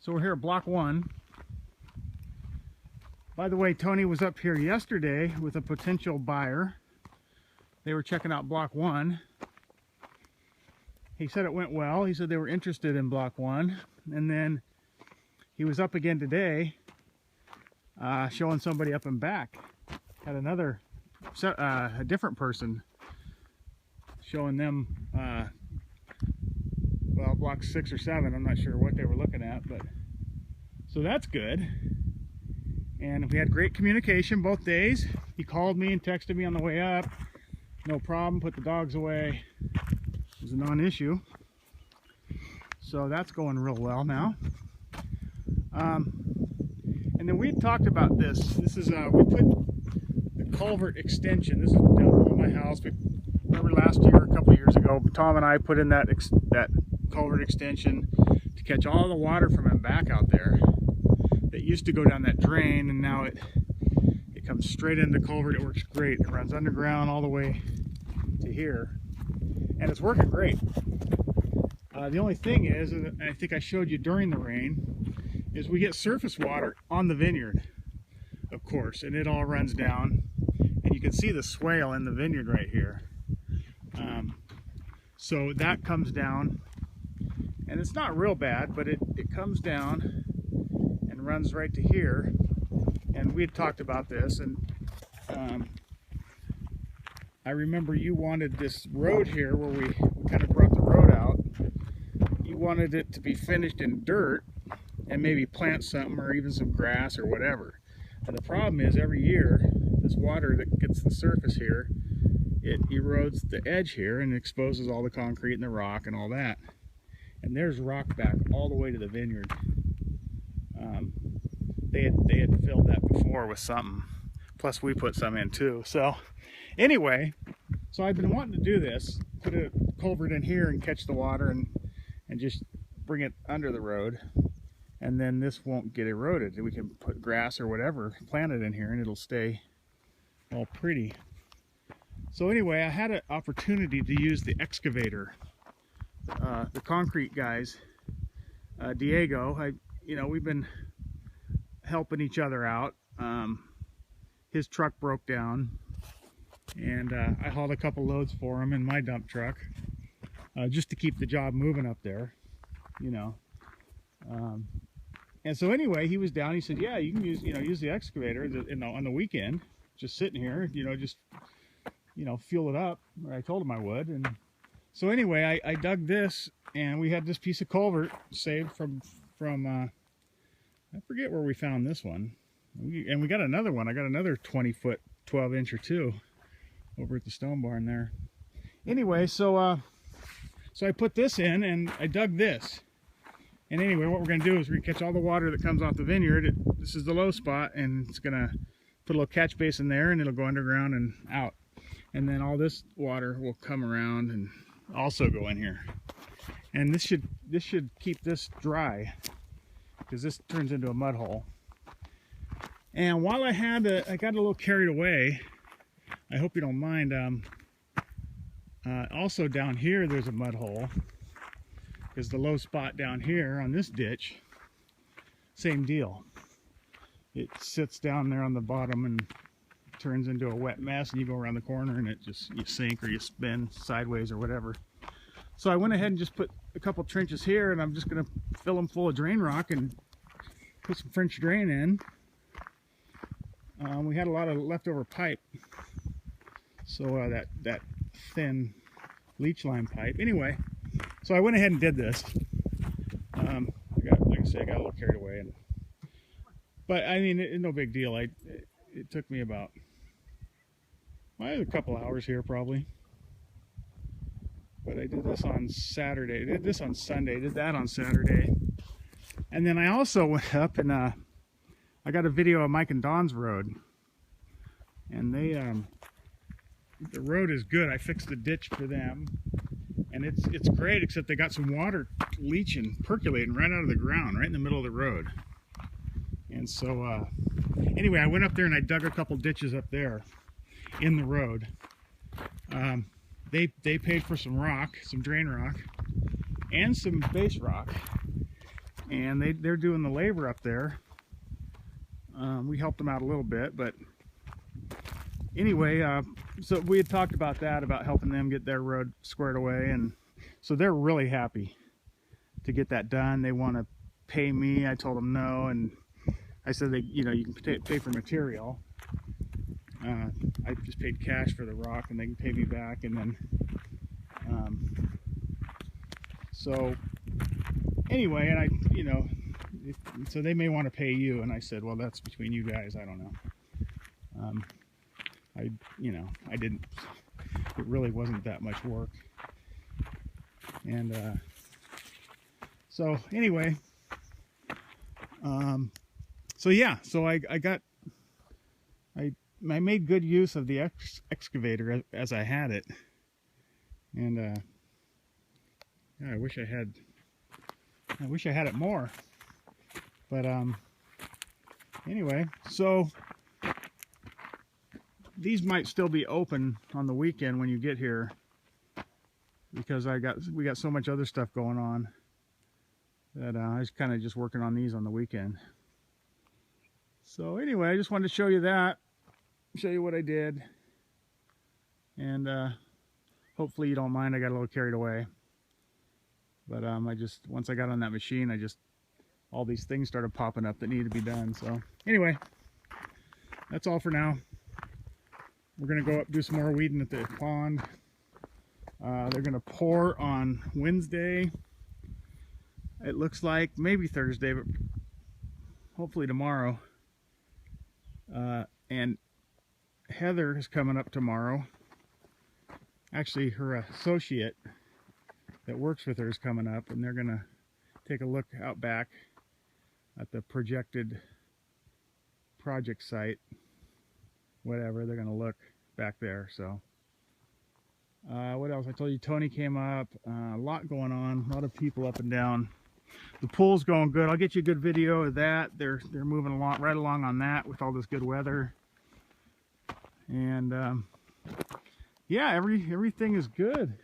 So we're here at Block 1. By the way, Tony was up here yesterday with a potential buyer. They were checking out Block 1. He said it went well. He said they were interested in Block 1. And then he was up again today showing somebody up and back. Had another, a different person showing them, well, Block 6 or 7. I'm not sure what they were looking at, but so that's good. And we had great communication both days. He called me and texted me on the way up. No problem, put the dogs away. It was a non-issue. So that's going real well now. And then we talked about this. This is, we put the culvert extension. This is down below my house. Remember last year, a couple of years ago, Tom and I put in that culvert extension to catch all the water from and back out there. That used to go down that drain, and now it comes straight into the culvert. It works great. It runs underground all the way to here, and it's working great. The only thing is, and I think I showed you during the rain, is we get surface water on the vineyard, of course, and it all runs down, and you can see the swale in the vineyard right here. So that comes down, and it's not real bad, but it comes down and runs right to here. And we had talked about this, and I remember you wanted this road here where we kind of brought the road out. You wanted it to be finished in dirt and maybe plant something or even some grass or whatever. And the problem is every year this water that gets the surface here, it erodes the edge here and exposes all the concrete and the rock and all that. And there's rock back all the way to the vineyard. They had filled that before with something. Plus we put some in too. So anyway, so I've been wanting to do this, put a culvert in here and catch the water and just bring it under the road. And then this won't get eroded. We can put grass or whatever, plant it in here, and it'll stay all pretty. So anyway, I had an opportunity to use the excavator. The concrete guys, Diego, we've been helping each other out. His truck broke down, and I hauled a couple loads for him in my dump truck, just to keep the job moving up there, and so anyway, he was down. He said, "Yeah, you can use the excavator on the weekend, just sitting here, just fuel it up." I told him I would, and so anyway, I dug this, and we had this piece of culvert saved from I forget where we found this one. And we got another one. I got another 20-foot, 12-inch or two over at the stone barn there. Anyway, so I put this in and I dug this. And anyway, what we're going to do is we're going to catch all the water that comes off the vineyard. This is the low spot, and it's going to put a little catch basin there, and it'll go underground and out. And then all this water will come around and also go in here. And this should keep this dry, because this turns into a mud hole. And while I got a little carried away, I hope you don't mind, also down here there's a mud hole, because the low spot down here on this ditch, same deal. It sits down there on the bottom and turns into a wet mess, and you go around the corner and you sink or you spin sideways or whatever. So I went ahead and just put a couple trenches here, and I'm just going to fill them full of drain rock and put some French drain in. We had a lot of leftover pipe, so that thin leach line pipe. Anyway, so I went ahead and did this. Like I said, I got a little carried away, but I mean, it's no big deal. It took me about a couple hours here probably. But I did this on Saturday, did this on Sunday, did that on Saturday. And then I also went up and I got a video of Mike and Don's road. And the road is good. I fixed the ditch for them. And it's great, except they got some water leaching, percolating right out of the ground, right in the middle of the road. And so, anyway, I went up there and I dug a couple ditches up there in the road. They paid for some rock, some drain rock, and some base rock. and they're doing the labor up there. We helped them out a little bit, but anyway, so we had talked about that, about helping them get their road squared away, and so they're really happy to get that done. They want to pay me. I told them no, and I said you can pay for material. I just paid cash for the rock, and they can pay me back, and then so anyway, and so they may want to pay you, and I said, well, that's between you guys. I don't know. I didn't. It really wasn't that much work, and so anyway, so yeah, so I made good use of the excavator as I had it, and yeah, I wish I had it more, but anyway, so these might still be open on the weekend when you get here, because we got so much other stuff going on that I was kind of just working on these on the weekend. So anyway, I just wanted to show you that, show you what I did, and hopefully you don't mind. I got a little carried away, but once I got on that machine, all these things started popping up that needed to be done. So anyway, that's all for now. We're gonna go up do some more weeding at the pond. They're gonna pour on Wednesday. It looks like maybe Thursday, but hopefully tomorrow. And Heather is coming up tomorrow. Actually, her associate that works with her is coming up, and they're gonna take a look out back at the projected project site. Whatever, they're gonna look back there. So what else? I told you Tony came up. A lot going on, a lot of people up and down. The pool's going good. I'll get you a good video of that. They're moving along right along on that with all this good weather, and yeah, everything is good.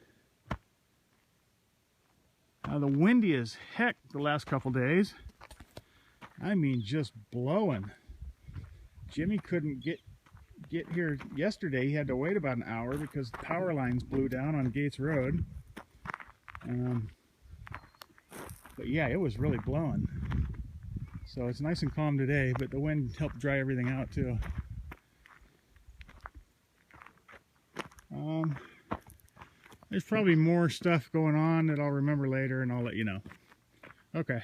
The windy as heck the last couple days. I mean, just blowing. Jimmy couldn't get here yesterday. He had to wait about an hour because the power lines blew down on Gates Road. But yeah, it was really blowing. So it's nice and calm today, but the wind helped dry everything out too. There's probably more stuff going on that I'll remember later, and I'll let you know. Okay.